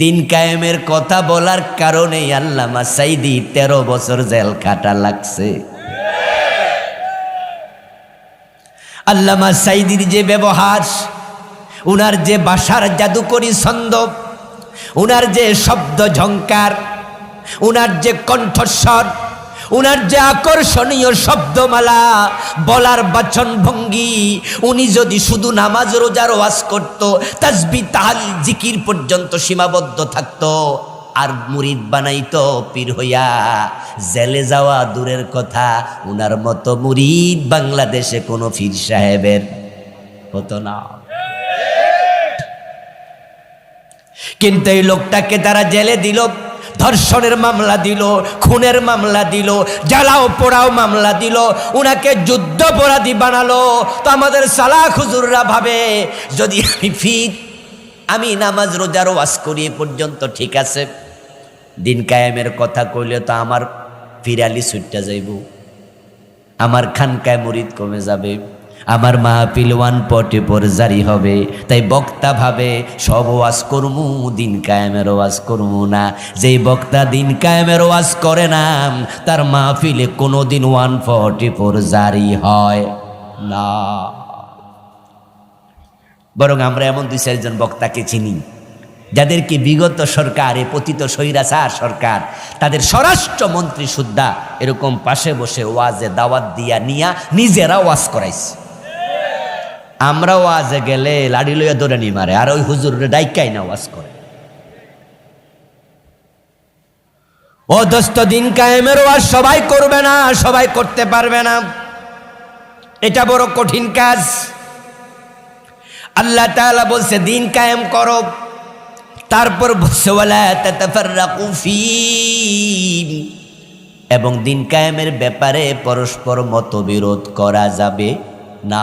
দিন কায়েমের কথা বলার কারণে আল্লামা সাঈদী 13 বছর জেল খাটা লাগছে। আল্লামা সাঈদীর যে ব্যবহার, উনার যে ভাষার জাদুকরী ছন্দ, উনার যে শব্দ ঝংকার, উনার যে কণ্ঠস্বর, উনার যে আকর্ষণীয় শব্দমালা, বলার বাচন ভঙ্গি, উনি যদি শুধু নামাজ রোজার ওয়াজ করত, তাসবিহ তাহলিল জিকির পর্যন্ত সীমাবদ্ধ থাকতো, আর মুরিদ বানাইতো পীর হইয়া, জেলে যাওয়া দূরের কথা, উনার মতো মুরিদ বাংলাদেশে কোনো পীর সাহেবের হতো না। কিন্তু এই লোকটাকে তারা জেলে দিল, ধর্ষণের মামলা দিল, খুনের মামলা দিল, জ্বালাও পোড়াও মামলা দিল, উনাকে যুদ্ধাপরাধী বানালো। তো আমাদের সালাহ হুজুররা ভাবে যদি আমি নামাজ রোজার ওয়াজ করি এ পর্যন্ত ঠিক আছে, দিন কায়েমের কথা কইলে তো আমার ফিরালি ছুটটা যাইব, আমার খানকায় মুরিদ কমে যাবে, আমার মাহফিল 144 জারি হবে। তাই বক্তা ভাবে সব ওয়াজ করমু, দিন কায়েমের ওয়াজ করমু না। যেই বক্তা দিন কায়েমের ওয়াজ করে না, তার মাহফিলে কোনোদিন 144 জারি হয় না। বরং আমরা এমন 2-4 জন বক্তাকে চিনি যাদেরকে বিগত সরকার, এ পতিত স্বৈরাচার সরকার, তাদের স্বরাষ্ট্রমন্ত্রী সুদ্ধা এরকম পাশে বসে ওয়াজে দাওয়াত দিয়া নিয়া নিজেরা ওয়াজ করাইছে। আমরা ওয়াজে গেলে লাড়ি লইয়া ধরে নি মারে, আর ওই হুজুরে ডাইকাই না ওয়াজ করে। ও দোস্ত, দিন কায়েমের ওয়াজ সবাই করবে না, সবাই করতে পারবে না, এটা বড় কঠিন কাজ। আল্লাহ তাআলা বলছে দিন কায়েম করো, তারপর বলছে ওয়ালা তাতাফাররাকু ফী, এবং দিন কায়েমের ব্যাপারে পরস্পর মতবিরোধ করা যাবে না।